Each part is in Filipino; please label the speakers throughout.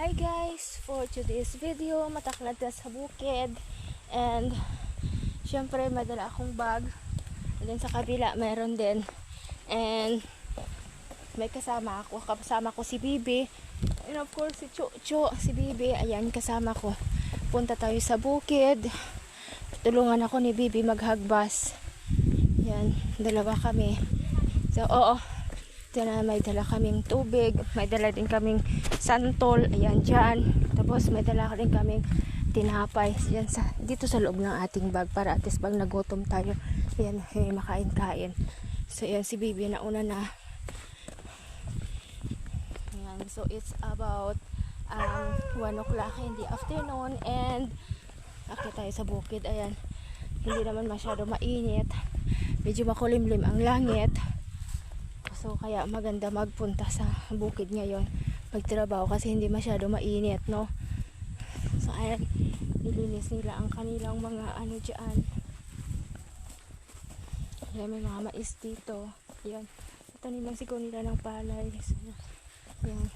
Speaker 1: Hi guys! For today's video, mataklad ka sa bukid. And syempre may dala akong bag. And then sa kabila mayroon din. And may kasama ako. Kasama ko si Bibi. And of course si Chucho, si Bibi. Ayan, kasama ko. Punta tayo sa bukid. Tulungan ako ni Bibi maghagbas. Yan, dalawa kami. So, oo. Diyan may dala kaming tubig, may dala din kaming santol, ayan dyan. Tapos may dala din kaming tinapay yan dito sa loob ng ating bag para at least pag nagutom tayo, ayan, makain-kain. So ayan si Bibi nauna na. Ayan, so it's about 1 o'clock in the afternoon and akit tayo sa bukid. Ayan, hindi naman masyado mainit, medyo makulimlim ang langit. So kaya maganda magpunta sa bukid ngayon pagtrabaho kasi hindi masyado mainit, no? So ayan, nilinis nila ang kanilang mga ano dyan. Ayan, may mga mais dito. Ayan, tanim lang siguro nila ng palay. So, ayan.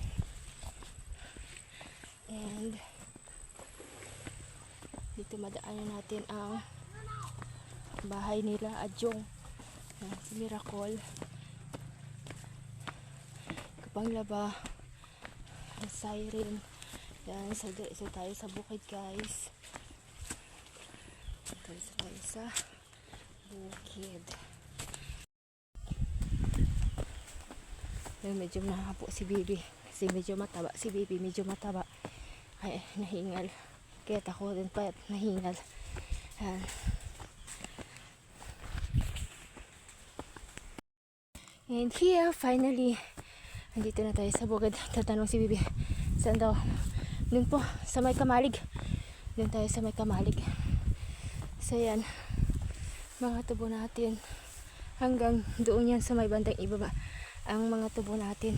Speaker 1: And dito madaanan natin ang bahay nila Adjong. Ayan, si Miracle. Panglaba, siren. Yan, so tayo sa bukid guys. Tayo sa bukid. Yan, medyo nahapo si Bibi kasi medyo mataba si Bibi, medyo mataba. Ay, nahingal. Kaya ako din pa nahingal. Yan. And here, finally, andito na tayo sa bukid. Tatanong si Bibi, saan daw? Doon po, sa may Kamalig. Doon tayo sa may Kamalig. So yan, mga tubo natin. Hanggang doon yan sa may bandang ibaba. Ang mga tubo natin.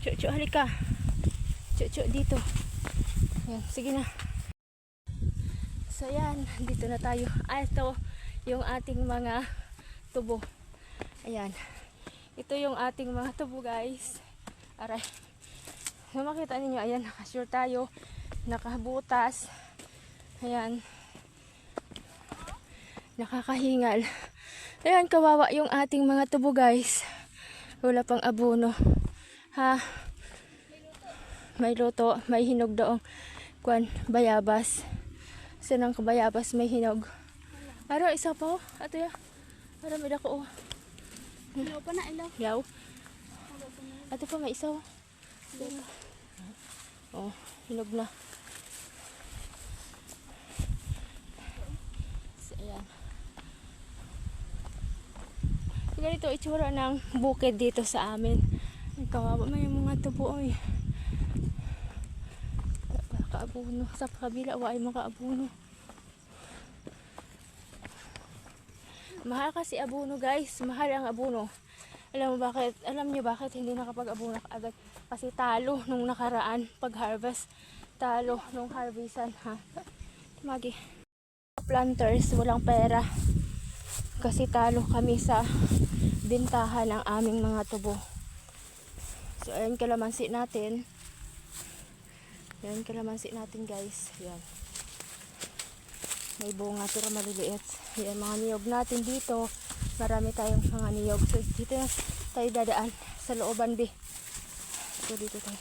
Speaker 1: Chuchu, halika. Chuchu, dito. Yan, sige na. So yan, dito na tayo. Ito yung ating mga tubo. Ayan. Ito yung ating mga tubo guys. Aray. So makita ninyo, ayan, nakasure tayo. Nakabutas. Ayan. Nakakahingal. Ayan, kawawa yung ating mga tubo guys. Wala pang abono. Ha? May luto. May hinog daong bayabas. Sanang bayabas may hinog. Araw isa pa oh. Ato ya. Araw may dako oh. Ilaw pa na ilaw. Yaw. Ato pa may isa oh. Oh, hinog na. So, ayan. Ganito itsura ng bukid dito sa amin. Ay, kawawa may mga tubo oy. Kaabuno. Sa kabila wa ay makaabuno. Mahal kasi abono guys, mahal ang abono. Alam mo bakit? Alam niyo bakit hindi nakapag-abono agad? Kasi talo nung nakaraan pag-harvest. Talo nung harvestan, ha. Magi. Planters, walang pera. Kasi talo kami sa bintahan ng aming mga tubo. So ayan kalamansi natin. Ayan kalamansi natin guys. Ayan. May bunga pero maliliit. Yan mga niyog natin dito. Marami tayong mga niyog. So dito na tayo dadaan sa looban be. So dito tayo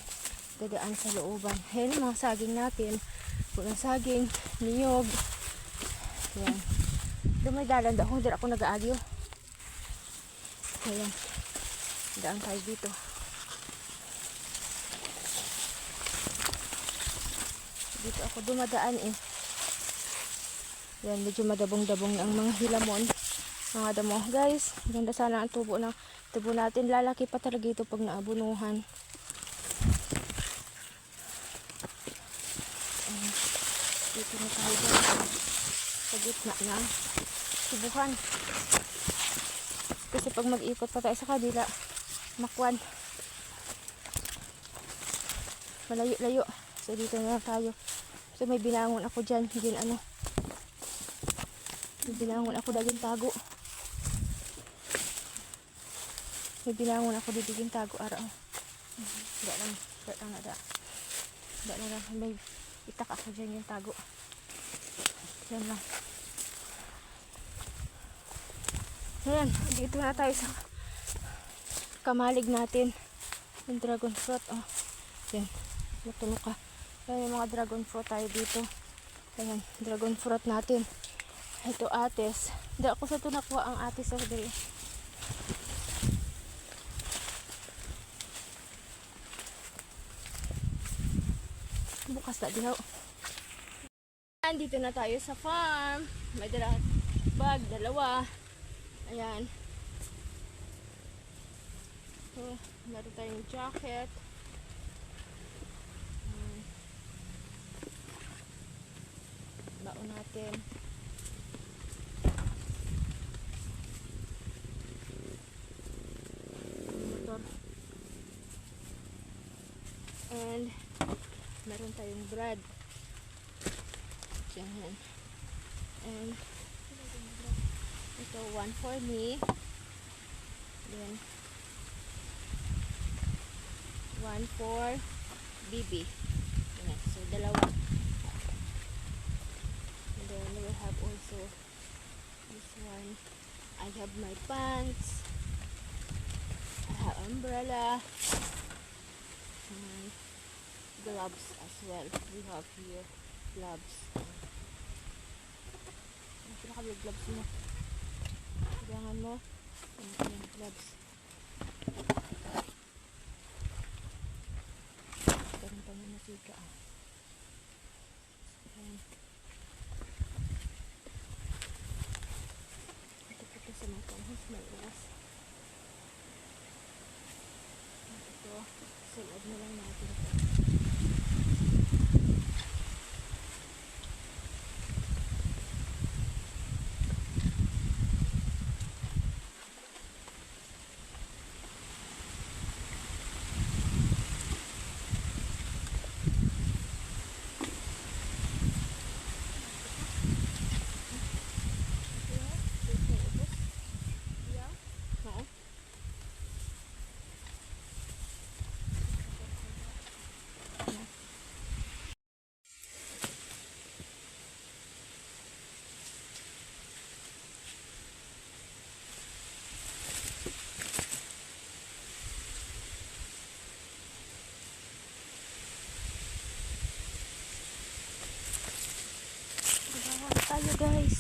Speaker 1: dadaan sa looban. Yan mga saging natin. Punang saging, niyog. Yan. Doon may dalan daw. Hindi ako nag-aagyo. Ayan. Daan tayo dito. Dito ako dumadaan eh. Yan, medyo madabong-dabong ang mga hilamon. Mga damo. Guys, ganda sana ang tubo natin. Lalaki pa talaga ito pag naabunuhan. Dito na tayo sa gitna na tubuhan. Kasi pag mag-ikot pa tayo sa kabila, makwan. Malayo-layo. So dito na tayo. So may binangon ako dyan. Hindi ano. Binangon ako daging tago. May binangon ako didiking tago ara. Wala lang nada. Wala na lang. May itak ako dyan yung tago. Yan lang. Ayan, dito na tayo sa kamalig natin. Yung dragon fruit. Oh. Yan. Matulog ka. Ayan yung mga dragon fruit tayo dito. Ayan, dragon fruit natin. Ito ates. Hindi ako sa ito nakuha ang ates sa diri. Bukas na dihaw. Dito na tayo sa farm. May bag, dalawa. Ayan. So, meron tayong jacket. Baon natin. Motor. And meron tayong bread. Diyan. And ito, one for me. Then one for Bibi. Ayan. So, dalawa. And then we have also this one. I have my pants. I have umbrella. And gloves as well. We have here gloves. Pinaka-vlog gloves mo. Kailangan mo. Ayan, gloves. Meron pa na nasika. Ayan. Ito sa mga panghos. May uwas. Ito. Sulod na lang natin ito. Tayo guys.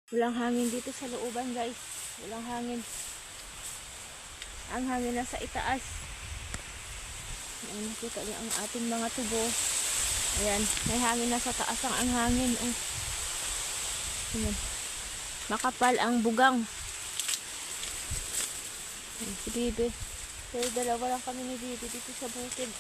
Speaker 1: Walang hangin dito sa looban guys. Walang hangin. Ang hangin nasa itaas. Ayan, nakita niyo ang ating mga tubo. Ayan, may hangin nasa taas ang hangin. Ayan. Makapal ang bugang. Ayan, si Bibi. Pero dalawa lang kami ni Bibi dito sa bukid.